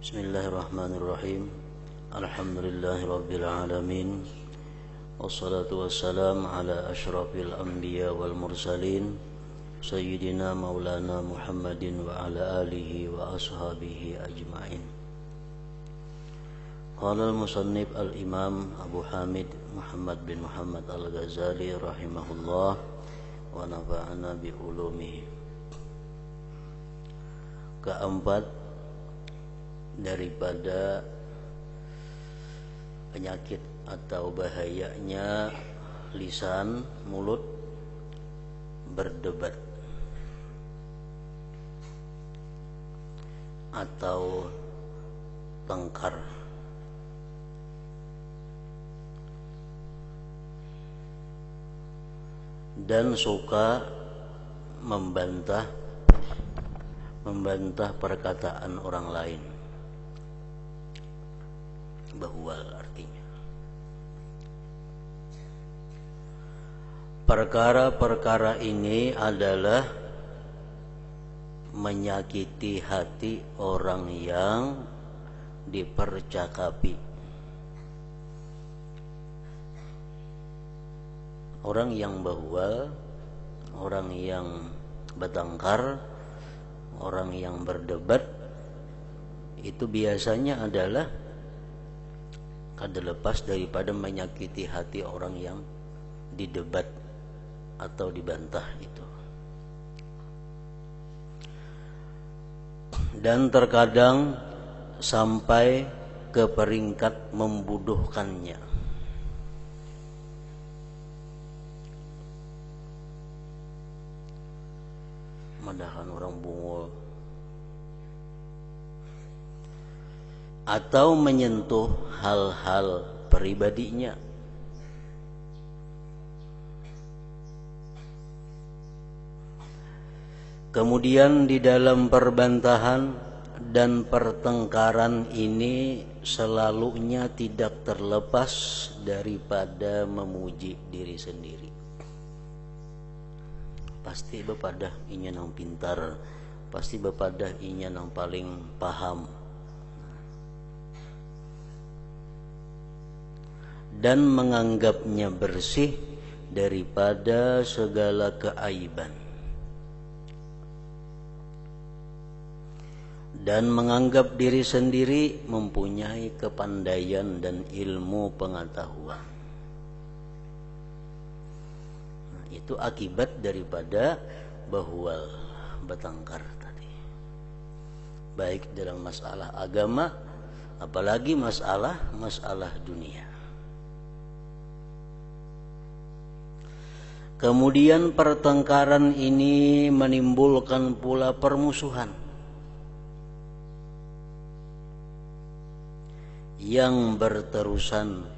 Bismillahirrahmanirrahim. Alhamdulillahirabbil alamin. Wassalatu wassalamu ala asyrafil anbiya wal mursalin sayyidina maulana Muhammadin wa ala alihi wa ashabihi ajma'in. Qala al-musannif al-imam Abu Hamid Muhammad bin Muhammad al-Ghazali rahimahullah wa nafa'ana bi ulumihi. Keempat, daripada penyakit atau bahayanya lisan, mulut berdebat atau tengkar. Dan suka membantah perkataan orang lain. Bahwal artinya perkara-perkara ini adalah menyakiti hati orang yang dipercakapi, orang yang bahwal, orang yang bertengkar, orang yang berdebat. Itu biasanya adalah kada lepas daripada menyakiti hati orang yang didebat atau dibantah itu. Dan terkadang sampai ke peringkat membuduhkannya. Madahan orang bungul atau menyentuh hal-hal pribadinya. Kemudian di dalam perbantahan dan pertengkaran ini selalunya tidak terlepas daripada memuji diri sendiri. Pasti bepadah inya nang pintar, pasti bepadah inya nang paling paham. Dan menganggapnya bersih daripada segala keaiban, dan menganggap diri sendiri mempunyai kepandaian dan ilmu pengetahuan. Nah, itu akibat daripada bahwal bertengkar tadi, baik dalam masalah agama apalagi masalah dunia. Kemudian pertengkaran ini menimbulkan pula permusuhan yang berterusan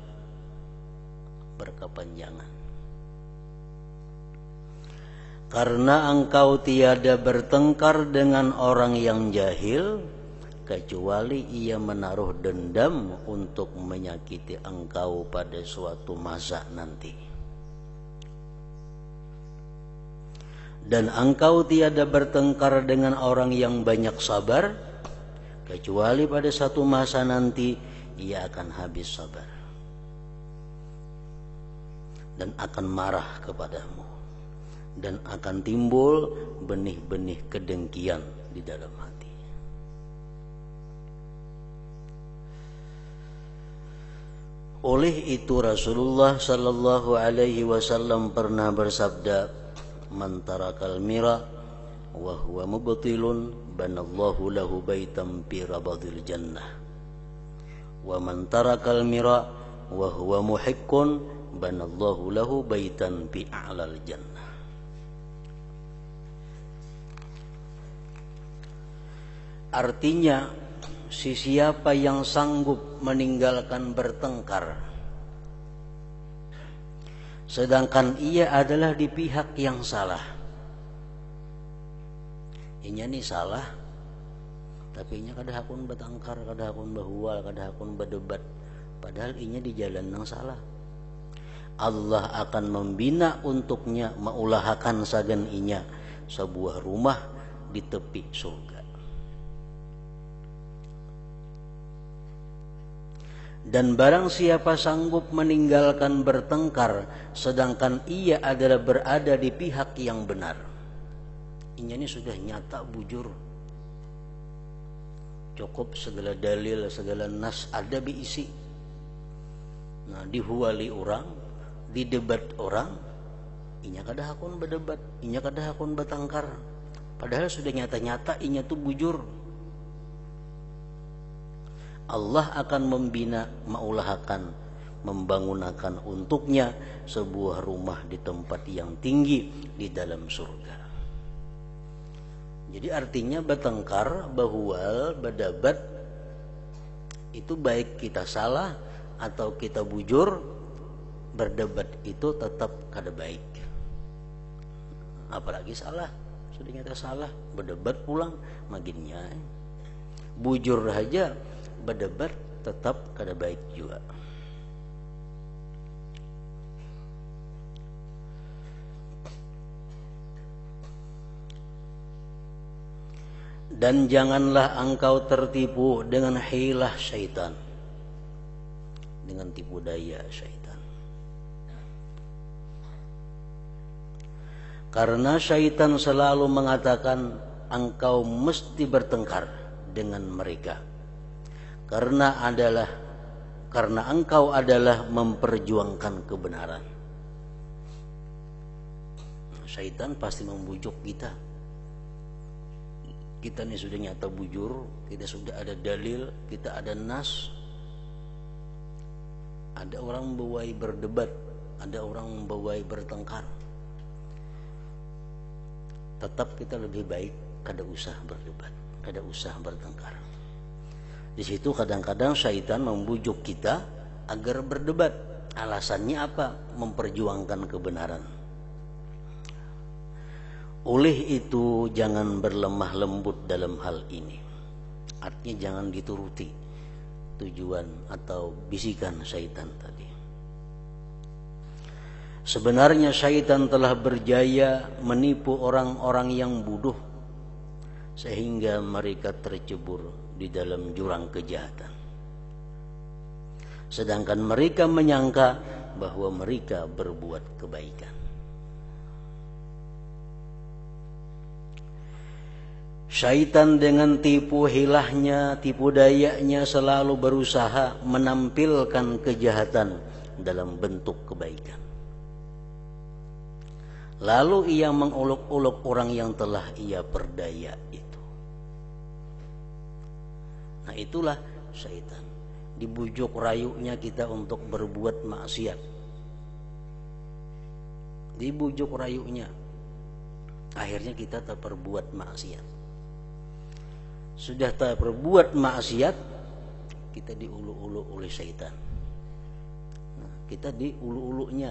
berkepanjangan. Karena engkau tiada bertengkar dengan orang yang jahil kecuali ia menaruh dendam untuk menyakiti engkau pada suatu masa nanti. Dan engkau tiada bertengkar dengan orang yang banyak sabar kecuali pada satu masa nanti ia akan habis sabar dan akan marah kepadamu, dan akan timbul benih-benih kedengkian di dalam hati. Oleh itu Rasulullah sallallahu alaihi wasallam pernah bersabda, man tarakal mira wa huwa mubtilun banallahu lahu baitan fi rabadil jannah wa man tarakal mira wa huwa muhiqqun banallahu lahu baitan fi a'lal jannah. Artinya, siapa yang sanggup meninggalkan bertengkar sedangkan ia adalah di pihak yang salah. Inya ni salah, tapi inya kada hakun bertengkar, kada hakun bahwal, kada hakun berdebat, padahal inya di jalan yang salah. Allah akan membina untuknya, maulahakan sagan inya sebuah rumah di tepi surga. Dan barang siapa sanggup meninggalkan bertengkar sedangkan ia adalah berada di pihak yang benar. Ini sudah nyata bujur. Cukup segala dalil, segala nas ada diisi. Nah, dihuali orang, didebat orang, inya kada hakun berdebat, inya kada hakun bertengkar. Padahal sudah nyata-nyata inya tuh bujur. Allah akan membina, maulahakan, membangunakan untuknya sebuah rumah di tempat yang tinggi di dalam surga. Jadi artinya bertengkar, bahual, berdebat itu baik kita salah atau kita bujur, berdebat itu tetap kada baik. Apalagi salah, sudah nyata salah, berdebat pulang maginnya. Bujur aja berdebat tetap kada baik juga. Dan janganlah engkau tertipu dengan hilah syaitan, dengan tipu daya syaitan. Karena syaitan selalu mengatakan engkau mesti bertengkar dengan mereka. Karena engkau adalah memperjuangkan kebenaran. Syaitan pasti membujuk kita. Kita ini sudah nyata bujur, kita sudah ada dalil, kita ada nas. Ada orang membawai berdebat, ada orang membawai bertengkar. Tetap kita lebih baik kada usah berdebat, kada usah bertengkar. Di situ kadang-kadang syaitan membujuk kita agar berdebat. Alasannya apa? Memperjuangkan kebenaran. Oleh itu jangan berlemah lembut dalam hal ini. Artinya jangan dituruti tujuan atau bisikan syaitan tadi. Sebenarnya syaitan telah berjaya menipu orang-orang yang bodoh sehingga mereka tercebur di dalam jurang kejahatan. Sedangkan mereka menyangka bahwa mereka berbuat kebaikan. Syaitan dengan tipu hilahnya, tipu dayanya selalu berusaha menampilkan kejahatan dalam bentuk kebaikan. Lalu ia mengolok-olok orang yang telah ia perdaya itu. Nah itulah syaitan. Dibujuk rayunya kita untuk berbuat maksiat. Dibujuk rayunya, akhirnya kita terperbuat maksiat. Sudah terperbuat maksiat, kita diulu-ulu oleh syaitan. Nah, kita diulu-ulunya,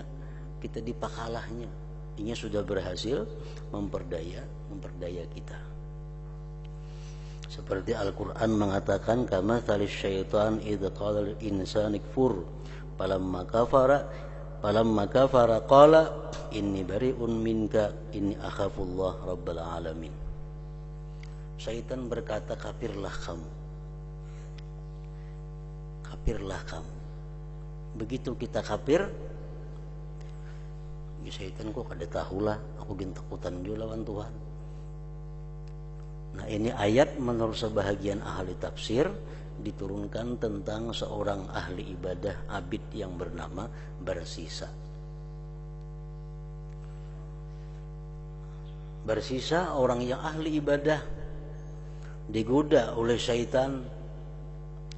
kita dipakalahnya. Ini sudah berhasil memperdaya kita. Seperti Al-Quran mengatakan, kama thalis syaitan idza qala lil insani kfur falamma kafara qala inni bari'un minka inni akhafullah rabbal alamin. Syaitan berkata, kafirlah kamu. Kafirlah kamu. Begitu kita kafir, ya syaitan kok kada tahulah, aku bin takutan juga lawan Tuhan. Nah ini ayat menurut sebahagian ahli tafsir diturunkan tentang seorang ahli ibadah abid yang bernama Barsisa. Barsisa orang yang ahli ibadah digoda oleh syaitan,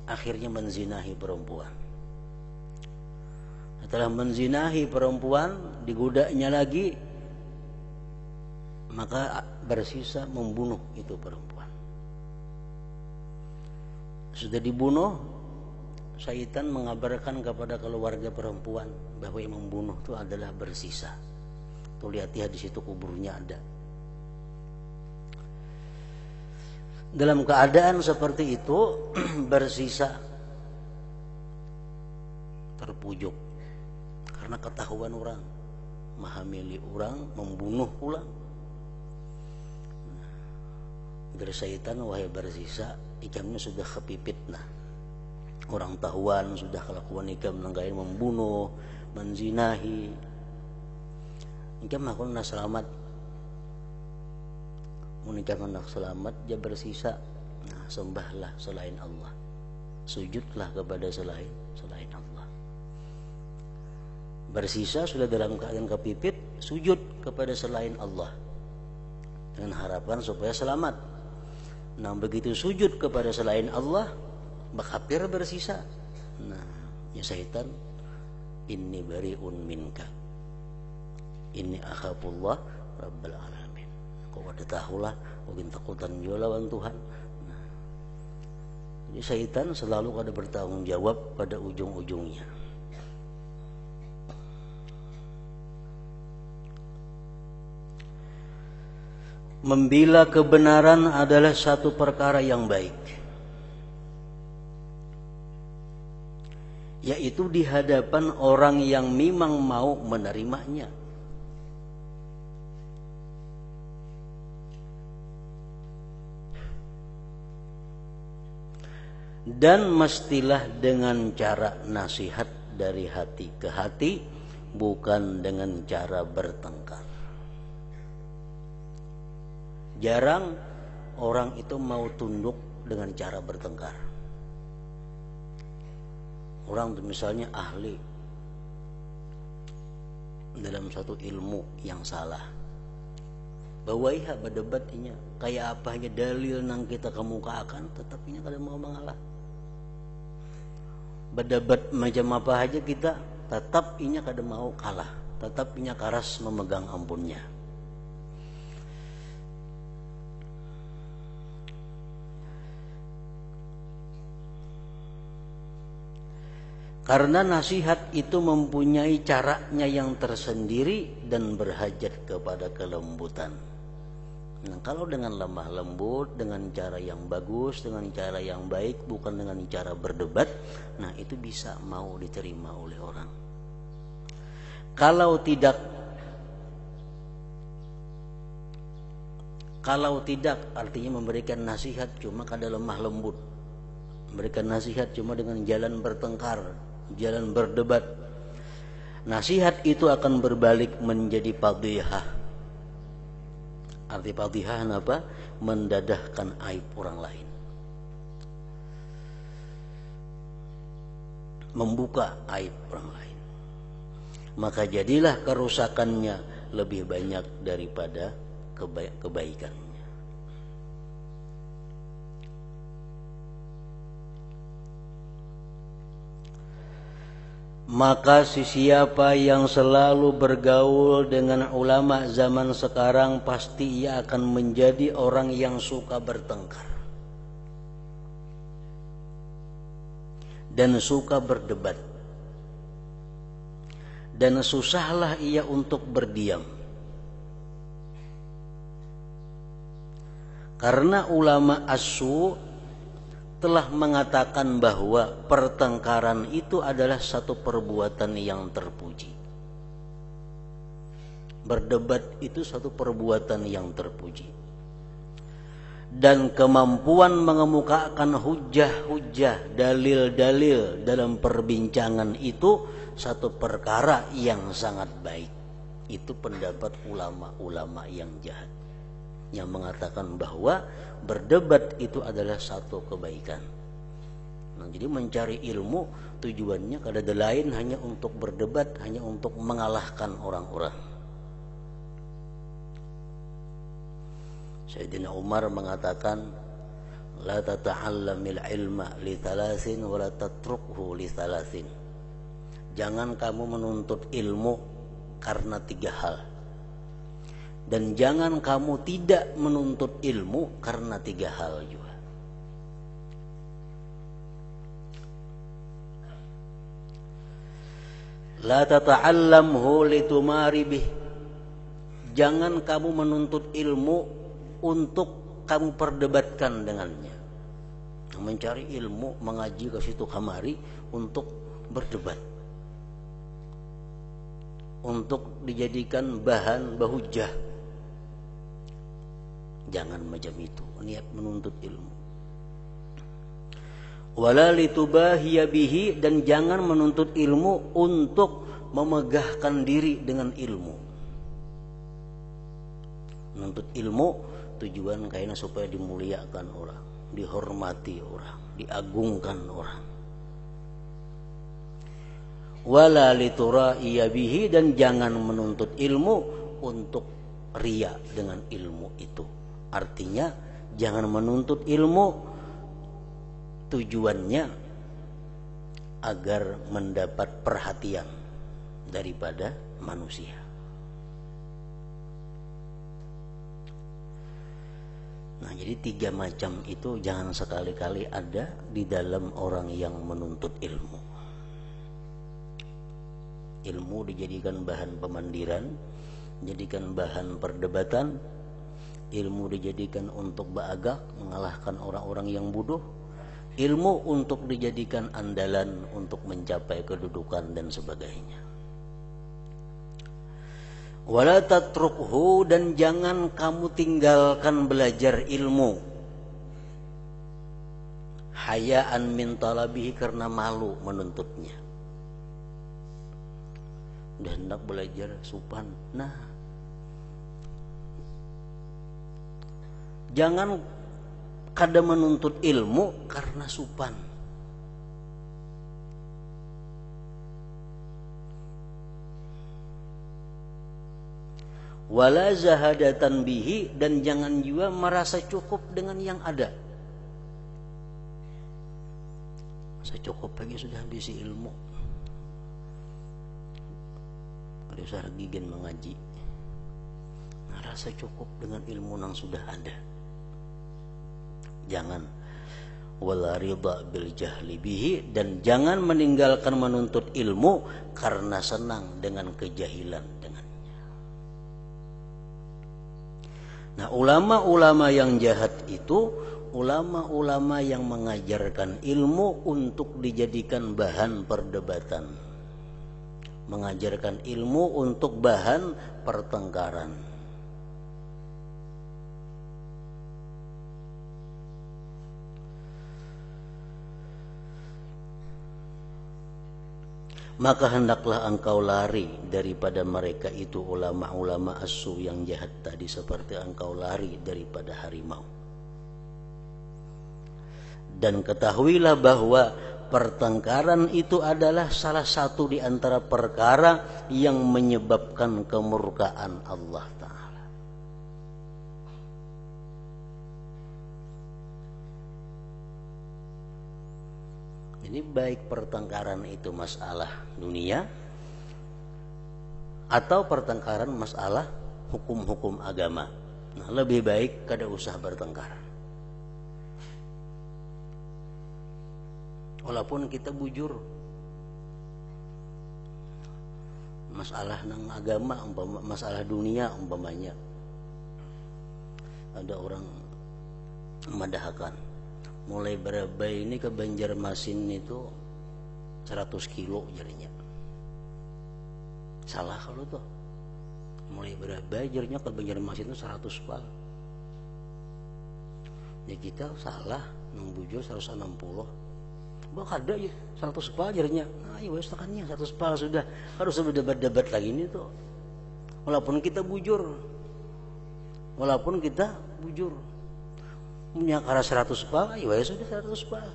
akhirnya menzinahi perempuan. Setelah menzinahi perempuan, digodanya lagi, maka Barsisa membunuh itu perempuan. Sudah dibunuh, syaitan mengabarkan kepada keluarga perempuan bahwa yang membunuh itu adalah Barsisa. Tuh lihat di situ kuburnya ada. Dalam keadaan seperti itu, Barsisa terpujuk karena ketahuan orang, menghamili orang, membunuh pula. Dari syaitan, wahai Barsisa, ikamnya sudah kepipit nah. Orang tahuan sudah kelakuan nikah melanggar, membunuh, menzinahi. Nikah makun nak selamat. Menikah nak selamat dia bersisa. Nah, sembahlah selain Allah. Sujudlah kepada selain Allah. Bersisa sudah dalam keadaan kepipit, sujud kepada selain Allah dengan harapan supaya selamat. Nah, begitu sujud kepada selain Allah, kafir bersisa. Nah, ya syaitan, inni bari'un minka, inni akhafullah rabbal alamin. Kau ada tahulah, mungkin takutan juga lawan Tuhan. Nah, jadi syaitan selalu ada bertanggung jawab pada ujung-ujungnya. Membela kebenaran adalah satu perkara yang baik, yaitu di hadapan orang yang memang mau menerimanya. Dan mestilah dengan cara nasihat dari hati ke hati, bukan dengan cara bertengkar. Jarang orang itu mau tunduk dengan cara bertengkar. Orang misalnya ahli dalam satu ilmu yang salah, bawaiha berdebatnya kayak apa aja dalil nang kita kemukakan, tetapinya kada mau mengalah. Berdebat macam apa aja kita, tetap inya kada mau kalah, tetap inya karas memegang ampunnya. Karena nasihat itu mempunyai caranya yang tersendiri dan berhajat kepada kelembutan. Nah, kalau dengan lemah lembut, dengan cara yang bagus, dengan cara yang baik, bukan dengan cara berdebat, nah itu bisa mau diterima oleh orang. Kalau tidak artinya memberikan nasihat cuma kada lemah lembut. Memberikan nasihat cuma dengan jalan bertengkar, jalan berdebat. Nasihat itu akan berbalik menjadi fadhihah. Arti fadhihah apa? Mendadahkan aib orang lain, membuka aib orang lain. Maka jadilah kerusakannya lebih banyak daripada kebaikannya. Maka siapa yang selalu bergaul dengan ulama zaman sekarang, pasti ia akan menjadi orang yang suka bertengkar dan suka berdebat, dan susahlah ia untuk berdiam. Karena ulama as-su telah mengatakan bahwa pertengkaran itu adalah satu perbuatan yang terpuji. Berdebat itu satu perbuatan yang terpuji. Dan kemampuan mengemukakan hujah-hujah, dalil-dalil dalam perbincangan itu satu perkara yang sangat baik. Itu pendapat ulama-ulama yang jahat, yang mengatakan bahwa berdebat itu adalah satu kebaikan. Nah, jadi mencari ilmu tujuannya kada lain hanya untuk berdebat, hanya untuk mengalahkan orang-orang. Sayyidina Umar mengatakan, la tata'allamil ilma li thalathin wa la tatrukhu li thalathin. Jangan kamu menuntut ilmu karena 3 hal. Dan jangan kamu tidak menuntut ilmu karena 3 hal juga. La tata'allamhu litumari bih. Jangan kamu menuntut ilmu untuk kamu perdebatkan dengannya. Mencari ilmu, mengaji ke situ kamari untuk berdebat, untuk dijadikan bahan bahujah. Jangan macam itu niat menuntut ilmu. Wala litubahiya bihi, dan jangan menuntut ilmu untuk memegahkan diri dengan ilmu. Menuntut ilmu tujuan kayaknya supaya dimuliakan orang, dihormati orang, diagungkan orang. Wala litura'iya bihi, dan jangan menuntut ilmu untuk riya dengan ilmu itu. Artinya jangan menuntut ilmu tujuannya agar mendapat perhatian daripada manusia. Nah, jadi 3 macam itu jangan sekali-kali ada di dalam orang yang menuntut ilmu. Ilmu dijadikan bahan pemandiran, dijadikan bahan perdebatan, ilmu dijadikan untuk baagak, mengalahkan orang-orang yang bodoh, ilmu untuk dijadikan andalan untuk mencapai kedudukan dan sebagainya. Wala tatrukhu, dan jangan kamu tinggalkan belajar ilmu hayaan min talabihi, karena malu menuntutnya. Udah hendak belajar supan, nah jangan kada menuntut ilmu karena supan. Wala zahadatan bihi, dan jangan juga merasa cukup dengan yang ada. Merasa cukup lagi sudah habis ilmu, ada usah gigen mengaji. Merasa cukup dengan ilmu yang sudah ada. Jangan. Wala ridha bil jahli bihi, dan jangan meninggalkan menuntut ilmu karena senang dengan kejahilan dengannya. Nah, ulama-ulama yang jahat itu ulama-ulama yang mengajarkan ilmu untuk dijadikan bahan perdebatan, mengajarkan ilmu untuk bahan pertengkaran. Maka hendaklah engkau lari daripada mereka itu, ulama-ulama asu yang jahat tadi, seperti engkau lari daripada harimau. Dan ketahuilah bahwa pertengkaran itu adalah salah satu di antara perkara yang menyebabkan kemurkaan Allah Ta'ala. Ini baik pertengkaran itu masalah dunia atau pertengkaran masalah hukum-hukum agama. Nah, lebih baik kada usah bertengkar. Walaupun kita bujur, masalah nang agama, masalah dunia umpamanya, ada orang memadahkan mulai berapa ini ke Banjarmasin itu 100 kilo jadinya. Salah kalau tuh mulai berapa jadinya ke Banjarmasin itu 100 pal. Ya kita salah nang bujur 160. Bah ada ya 100 pal jadinya. Nah, ya wes tekannya 100 pal sudah. Harus berdebat-debat lagi ini tuh. Walaupun kita bujur. Punya kara 100 pal, ya sudah 100 pal.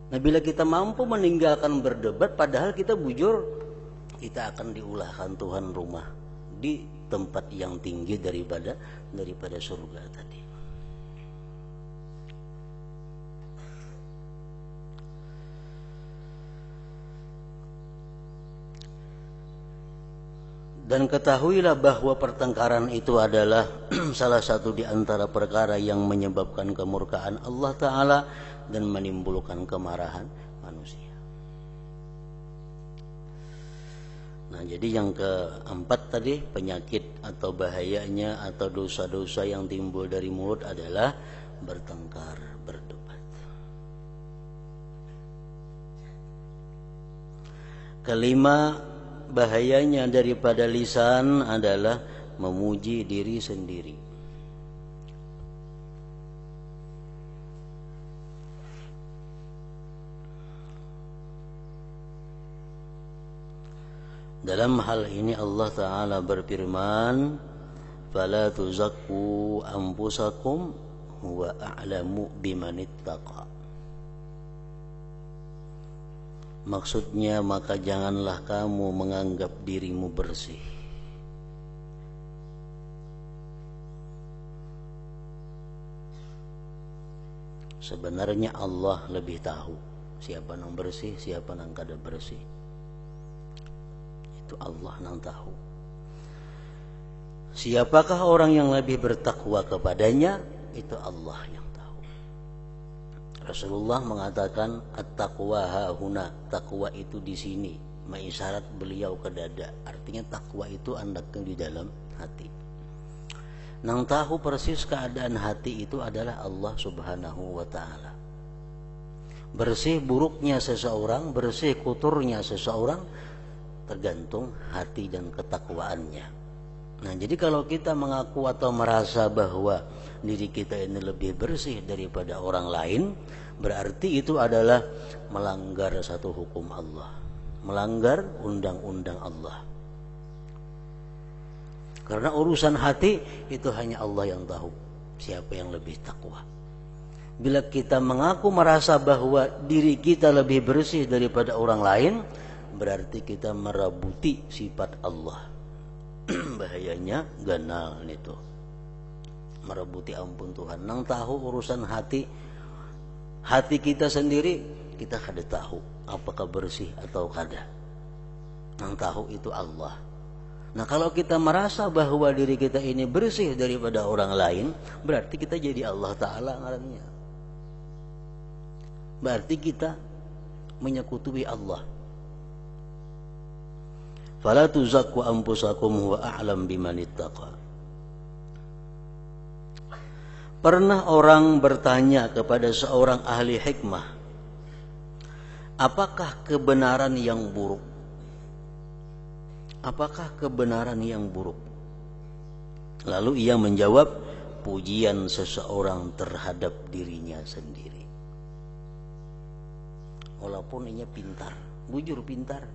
Nah, bila kita mampu meninggalkan berdebat padahal kita bujur, kita akan diulahkan Tuhan rumah di tempat yang tinggi daripada surga tadi. Dan ketahuilah bahwa pertengkaran itu adalah salah satu di antara perkara yang menyebabkan kemurkaan Allah Ta'ala dan menimbulkan kemarahan manusia. Nah, jadi yang keempat tadi, penyakit atau bahayanya atau dosa-dosa yang timbul dari mulut adalah bertengkar, berdebat. Kelima, bahayanya daripada lisan adalah memuji diri sendiri. Dalam hal ini Allah Ta'ala berfirman, "Fala tuzakku anfusakum huwa a'lamu bimanittaqa." Maksudnya, maka janganlah kamu menganggap dirimu bersih. Sebenarnya Allah lebih tahu siapa yang bersih, siapa yang kada bersih. Itu Allah yang tahu. Siapakah orang yang lebih bertakwa kepadanya? Itu Allah yang tahu. Rasulullah mengatakan at-taqwa hahuna, takwa itu di sini, mengisyarat beliau ke dada. Artinya takwa itu andaknya di dalam hati. Nang tahu persis keadaan hati itu adalah Allah Subhanahu wa ta'ala. Bersih buruknya seseorang, bersih kotornya seseorang tergantung hati dan ketakwaannya. Nah, jadi kalau kita mengaku atau merasa bahwa diri kita ini lebih bersih daripada orang lain, berarti itu adalah melanggar satu hukum Allah, melanggar undang-undang Allah. Karena urusan hati itu hanya Allah yang tahu siapa yang lebih takwa. Bila kita mengaku merasa bahwa diri kita lebih bersih daripada orang lain, berarti kita merabuti sifat Allah. Bahayanya ganal itu, merabuti ampun Tuhan. Nang tahu urusan hati kita sendiri, kita kada tahu apakah bersih atau kada. Nang tahu itu Allah. Nah, kalau kita merasa bahwa diri kita ini bersih daripada orang lain, berarti kita jadi Allah Ta'ala ngarannya. Berarti kita menyekutui Allah. Fala tuzakku anfusakum huwa a'lam bimanittaqa. Pernah orang bertanya kepada seorang ahli hikmah, apakah kebenaran yang buruk? Apakah kebenaran yang buruk? Lalu ia menjawab, pujian seseorang terhadap dirinya sendiri. Walaupun ia pintar, bujur pintar,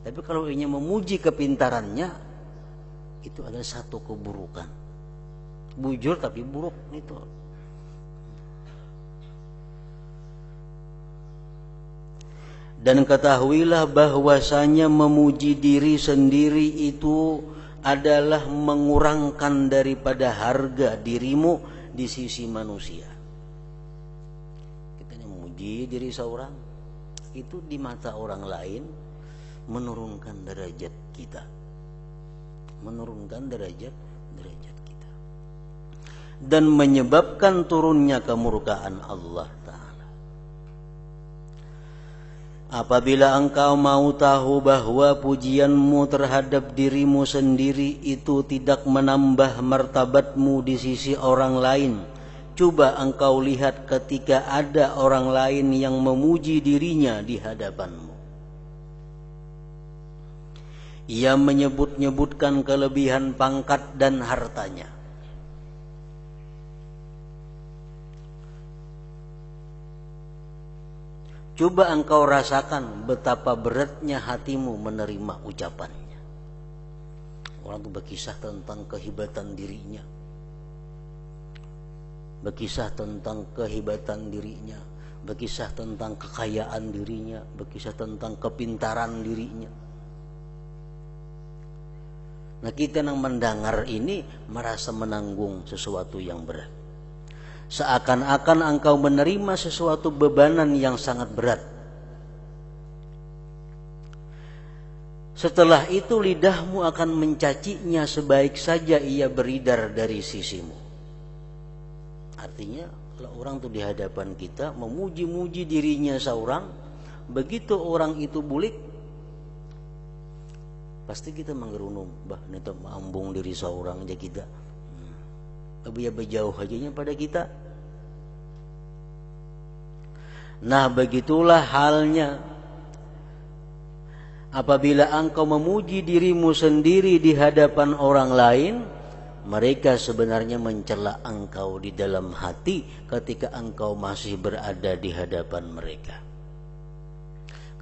tapi kalau ia memuji kepintarannya, itu adalah satu keburukan. Bujur tapi buruk itu. Dan ketahuilah bahwasanya memuji diri sendiri itu adalah mengurangkan daripada harga dirimu di sisi manusia. Kita memuji diri seorang, itu di mata orang lain menurunkan derajat kita. Menurunkan derajat kita. Dan menyebabkan turunnya kemurkaan Allah Ta'ala. Apabila engkau mau tahu bahwa pujianmu terhadap dirimu sendiri itu tidak menambah martabatmu di sisi orang lain, coba engkau lihat ketika ada orang lain yang memuji dirinya di hadapanmu. Ia menyebut-nyebutkan kelebihan pangkat dan hartanya. Coba engkau rasakan betapa beratnya hatimu menerima ucapannya. Orang itu berkisah tentang kehebatan dirinya, berkisah tentang kehebatan dirinya, berkisah tentang kekayaan dirinya, berkisah tentang kepintaran dirinya. Nah, kita yang mendengar ini merasa menanggung sesuatu yang berat. Seakan-akan engkau menerima sesuatu bebanan yang sangat berat. Setelah itu lidahmu akan mencacinya sebaik saja ia beridar dari sisimu. Artinya kalau orang itu di hadapan kita memuji-muji dirinya seorang, begitu orang itu bulik, pasti kita menggerunung, bah neta mambung diri seorang aja kita. Dia berjauh hajanya pada kita. Nah, begitulah halnya apabila engkau memuji dirimu sendiri di hadapan orang lain, mereka sebenarnya mencela engkau di dalam hati ketika engkau masih berada di hadapan mereka.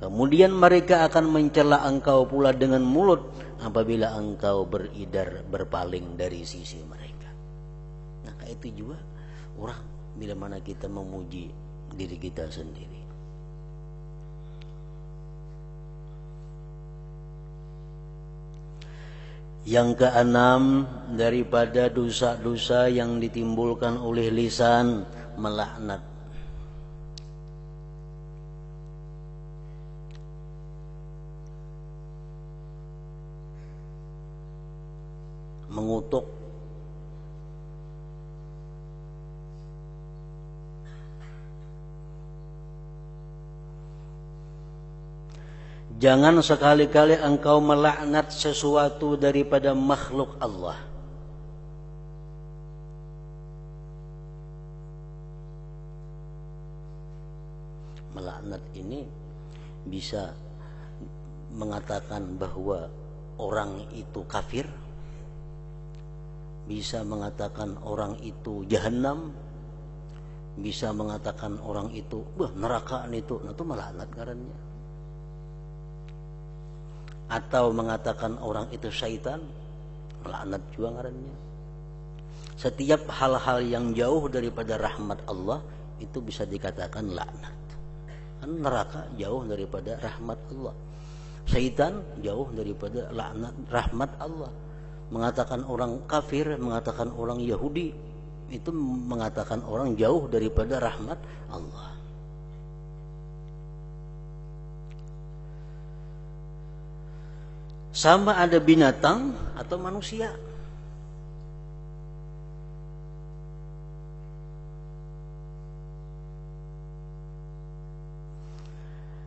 Kemudian mereka akan mencela engkau pula dengan mulut apabila engkau beridar berpaling dari sisi mereka. Nah, itu juga orang bila mana kita memuji diri kita sendiri. Yang keenam, daripada dosa-dosa yang ditimbulkan oleh lisan, melaknat. Mengutuk. Jangan sekali-kali engkau melaknat sesuatu daripada makhluk Allah. Melaknat ini bisa mengatakan bahwa orang itu kafir, bisa mengatakan orang itu jahanam, bisa mengatakan orang itu neraka itu, nah itu melaknat karanya. Atau mengatakan orang itu syaitan, melaknat juga ngarannya. Setiap hal-hal yang jauh daripada rahmat Allah itu bisa dikatakan laknat. Kan neraka jauh daripada rahmat Allah, syaitan jauh daripada laknat rahmat Allah. Mengatakan orang kafir, mengatakan orang Yahudi, itu mengatakan orang jauh daripada rahmat Allah. Sama ada binatang atau manusia.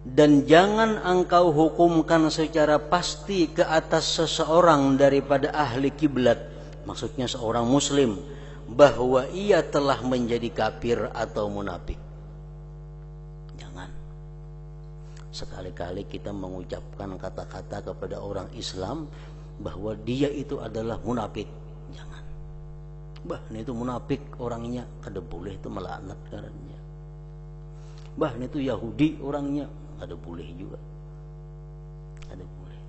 Dan jangan engkau hukumkan secara pasti ke atas seseorang daripada ahli kiblat, maksudnya seorang muslim, bahwa ia telah menjadi kafir atau munafik. Jangan. Sekali-kali kita mengucapkan kata-kata kepada orang Islam bahwa dia itu adalah munafik. Jangan. Ini itu munafik orangnya, kada boleh itu melaknat karanya. Ini itu Yahudi orangnya, kada boleh juga. Kada boleh.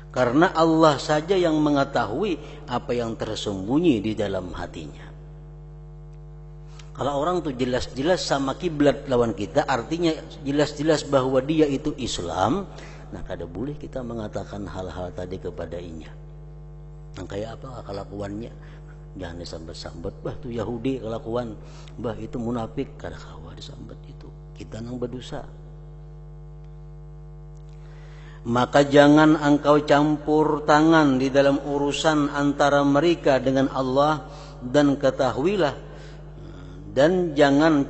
Karena Allah saja yang mengetahui apa yang tersembunyi di dalam hatinya. Kalau orang tuh jelas-jelas sama kiblat lawan kita, artinya jelas-jelas bahwa dia itu Islam, nah kada boleh kita mengatakan hal-hal tadi kepadanya. Nah kayak apa kelakuannya? Jangan disambat-sambat, tuh Yahudi kelakuan, itu munafik, kada kawa disambat itu. Kita nang berdosa. Maka jangan engkau campur tangan di dalam urusan antara mereka dengan Allah, dan ketahuilah dan jangan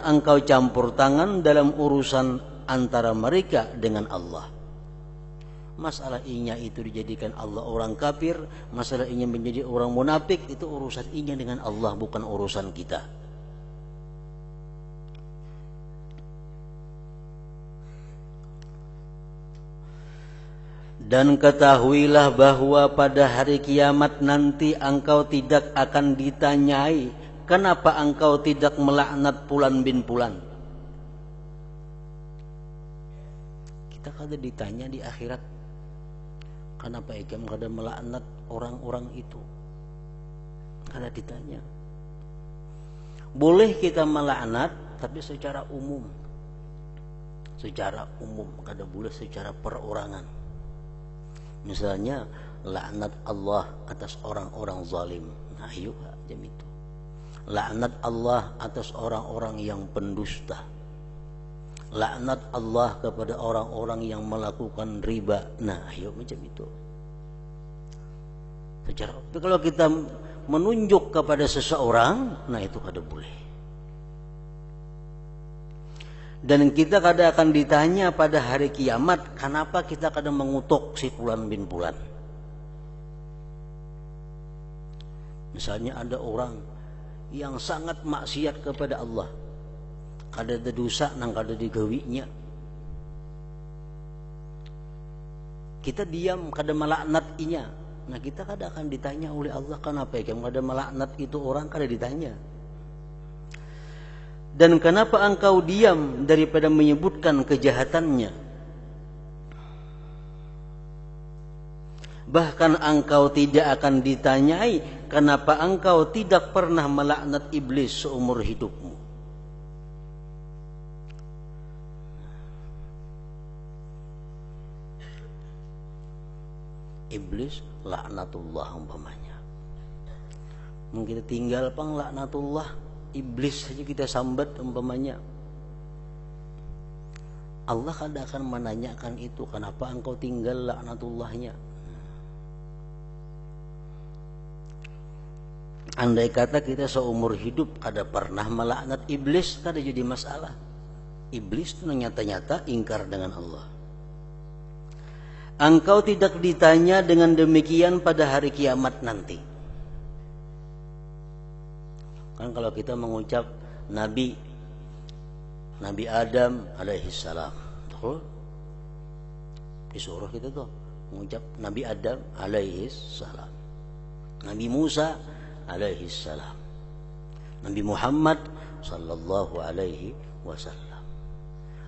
engkau campur tangan dalam urusan antara mereka dengan Allah. Masalah inya itu dijadikan Allah orang kafir, masalah inya menjadi orang munafik, itu urusan inya dengan Allah, bukan urusan kita. Dan ketahuilah bahwa pada hari kiamat nanti engkau tidak akan ditanyai, kenapa engkau tidak melaknat Fulan bin Fulan? Kita kada ditanya di akhirat, kenapa ikam kada melaknat orang-orang itu? Kada ditanya. Boleh kita melaknat, tapi secara umum. Secara umum, kada boleh secara perorangan. Misalnya laknat Allah atas orang-orang zalim. Nah, ayo jam itu. Laknat Allah atas orang-orang yang pendusta. Laknat Allah kepada orang-orang yang melakukan riba. Nah, ayo macam itu. Tapi kalau kita menunjuk kepada seseorang, nah itu kada boleh. Dan kita kada akan ditanya pada hari kiamat, kenapa kita kada mengutuk si Fulan bin Fulan. Misalnya ada orang yang sangat maksiat kepada Allah, kada ada dosa nang kada digawinya, kita diam, kada melaknat inya. Nah kita kada akan ditanya oleh Allah, kenapa ya kada melaknat itu orang, kada ditanya. Dan kenapa engkau diam daripada menyebutkan kejahatannya? Bahkan engkau tidak akan ditanyai kenapa engkau tidak pernah melaknat iblis seumur hidupmu. Iblis laknatullah umpamanya. Mungkin kita tinggal pang laknatullah, iblis saja kita sambat umpamanya. Allah kadang akan menanyakan itu, kenapa engkau tinggal laknatullahnya? Andai kata kita seumur hidup kada pernah melaknat iblis, kada jadi masalah. Iblis itu nyata-nyata ingkar dengan Allah. Engkau tidak ditanya dengan demikian pada hari kiamat nanti. Kan kalau kita mengucap Nabi Adam alaihissalam, betul? Disuruh kita tuh mengucap Nabi Adam alaihissalam, Nabi Musa alaihissalam, Nabi Muhammad sallallahu alaihi wasallam,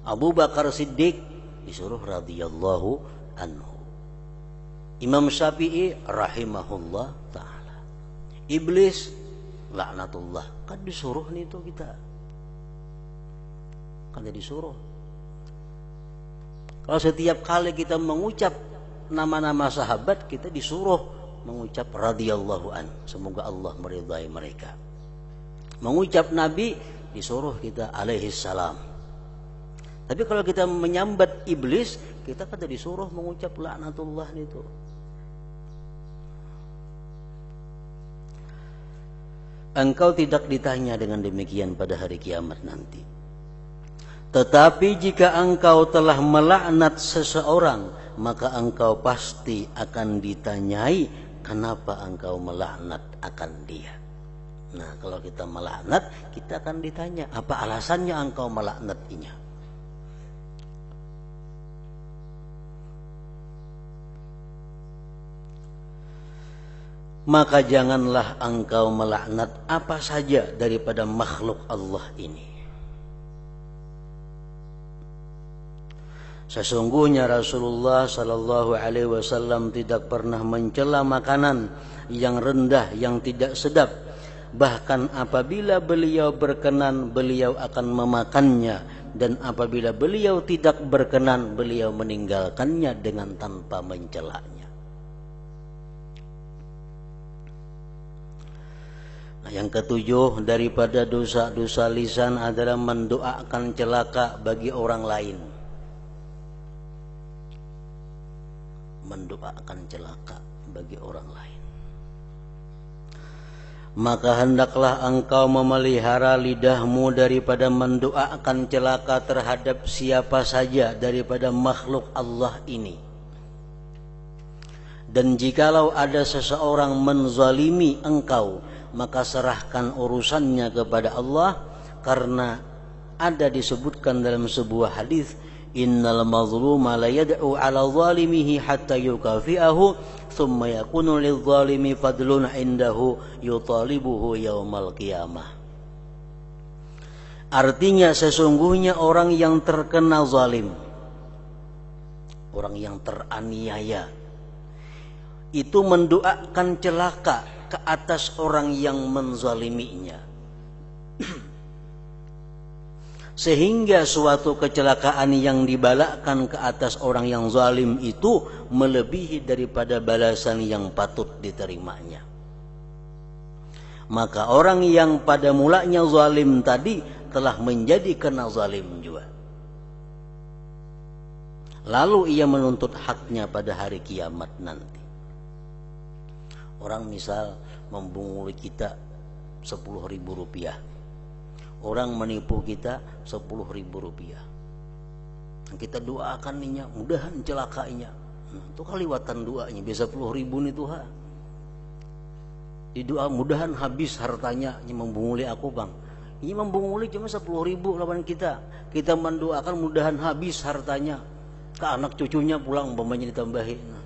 Abu Bakar Siddiq disuruh radhiyallahu anhu, Imam Syafi'i rahimahullah ta'ala, iblis laknatullah. Kan disuruh nih itu kita, kan disuruh. Kalau setiap kali kita mengucap nama-nama sahabat, kita disuruh mengucap radhiyallahu an, semoga Allah meridai mereka. Mengucap Nabi disuruh kita alaihi salam. Tapi kalau kita menyambat iblis, kita kan disuruh mengucap laknatullah itu. Engkau tidak ditanya dengan demikian pada hari kiamat nanti. Tetapi jika engkau telah melaknat seseorang, maka engkau pasti akan ditanyai kenapa engkau melaknat akan dia. Nah, kalau kita melaknat, kita akan ditanya apa alasannya engkau melaknatinya. Maka janganlah engkau melaknat apa saja daripada makhluk Allah ini. Sesungguhnya Rasulullah sallallahu alaihi wasallam tidak pernah mencela makanan yang rendah, yang tidak sedap. Bahkan apabila beliau berkenan, beliau akan memakannya, dan apabila beliau tidak berkenan, beliau meninggalkannya dengan tanpa mencelanya. Yang ketujuh daripada dosa-dosa lisan adalah mendoakan celaka bagi orang lain. Mendoakan celaka bagi orang lain. Maka hendaklah engkau memelihara lidahmu daripada mendoakan celaka terhadap siapa saja daripada makhluk Allah ini. Dan jikalau ada seseorang menzalimi engkau, maka serahkan urusannya kepada Allah, karena ada disebutkan dalam sebuah hadis, innal mazluma la yad'u 'ala zalimihi hatta yukafi'ahu thumma yakunu lidh-dhalimi fadlun 'indahu yutalibuhu yaumal qiyamah. Artinya sesungguhnya orang yang terkena zalim, orang yang teraniaya, itu mendoakan celaka ke atas orang yang menzaliminya, sehingga suatu kecelakaan yang dibalakkan ke atas orang yang zalim itu melebihi daripada balasan yang patut diterimanya. Maka orang yang pada mulanya zalim tadi telah menjadi kena zalim juga, lalu ia menuntut haknya pada hari kiamat nanti. Orang misal membunguli kita 10.000 rupiah, orang menipu kita 10.000 rupiah, kita doakan ninya mudahan celakainya. Itu kaliwatan doanya biasa 10.000 nih Tuhan. Di doa mudahan habis hartanya, ini membunguli aku bang. Ini membunguli cuma 10.000 lawan kita. Kita mendoakan mudahan habis hartanya, ke anak cucunya pulang umpamanya ditambahin.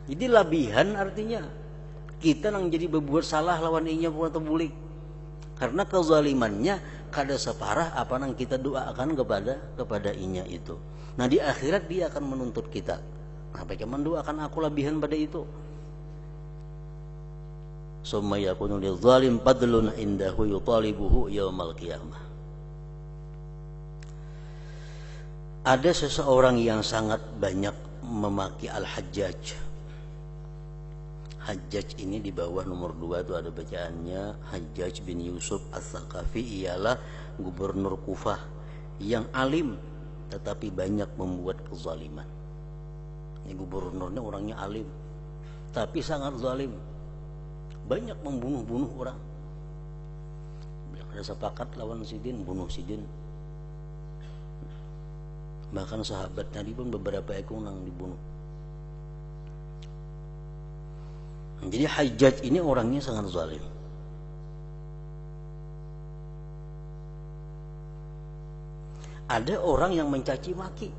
Jadi labihan artinya kita nang jadi berbuat salah lawan inya buat tebulik. Karena kezalimannya kada separah apa yang kita doakan kepada inya itu. Nah di akhirat dia akan menuntut kita. Nah bagaimana mendoakan aku lebihan pada itu? Summa yakunu lidzalim fadlun indahu yutalibuhu yaumal qiyamah. Ada seseorang yang sangat banyak memaki Al-Hajjaj. Hajjaj ini di bawah nomor 2 itu ada bacaannya Hajjaj bin Yusuf Ats-Tsaqafi, ialah gubernur Kufah yang alim tetapi banyak membuat kezaliman. Ini gubernurnya orangnya alim tapi sangat zalim, banyak membunuh-bunuh orang. Bila ada sepakat lawan Sidin, bunuh Sidin. Bahkan sahabat Nabi pun beberapa ekor yang dibunuh. Jadi Hajjaj ini orangnya sangat zalim. Ada orang yang mencaci maki,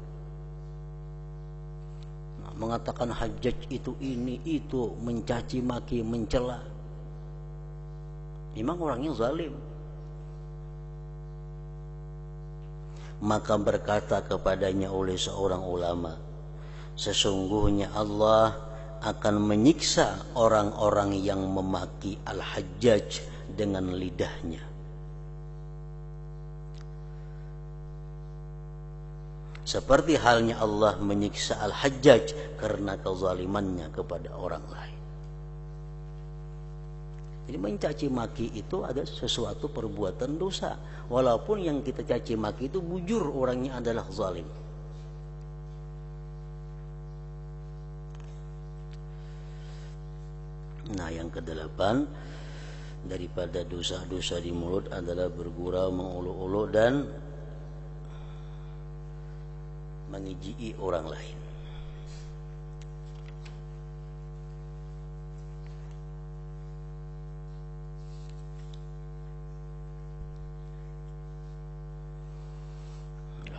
mengatakan Hajjaj itu ini itu, mencaci maki, mencela. Memang orangnya zalim. Maka berkata kepadanya oleh seorang ulama, sesungguhnya Allah akan menyiksa orang-orang yang memaki Al-Hajjaj dengan lidahnya. Seperti halnya Allah menyiksa Al-Hajjaj karena kezalimannya kepada orang lain. Jadi mencaci maki itu ada sesuatu perbuatan dosa, walaupun yang kita caci maki itu bujur orangnya adalah zalim. Nah yang kedelapan daripada dosa-dosa di mulut adalah bergurau, menguluk-uluk dan mengijii orang lain.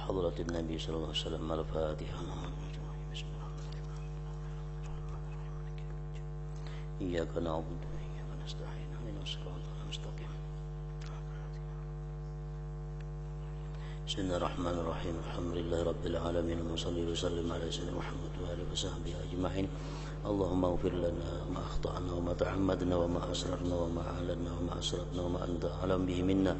Hadratin Nabi sallallahu alaihi wasallam, Al-Fatihah. إياك نعبد وإياك نستعين اهدنا الصراط المستقيم بسم الله الرحمن الرحيم الحمد لله رب العالمين وصلي وسلم على سيدنا محمد وآله وصحبه أجمعين اللهم اغفر لنا ما أخطأنا وما تعمدنا وما أسررنا وما أعلنا وما أسرفنا وما أنت أعلم به منا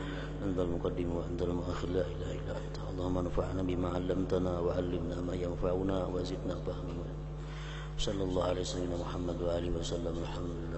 أنت المقدم وأنت المؤخر لا إله إلا أنت اللهم انفعنا بما علمتنا وعلمنا ما ينفعنا وزدنا فهما صلى الله عليه وسلم محمد وآله وسلم الحمد لله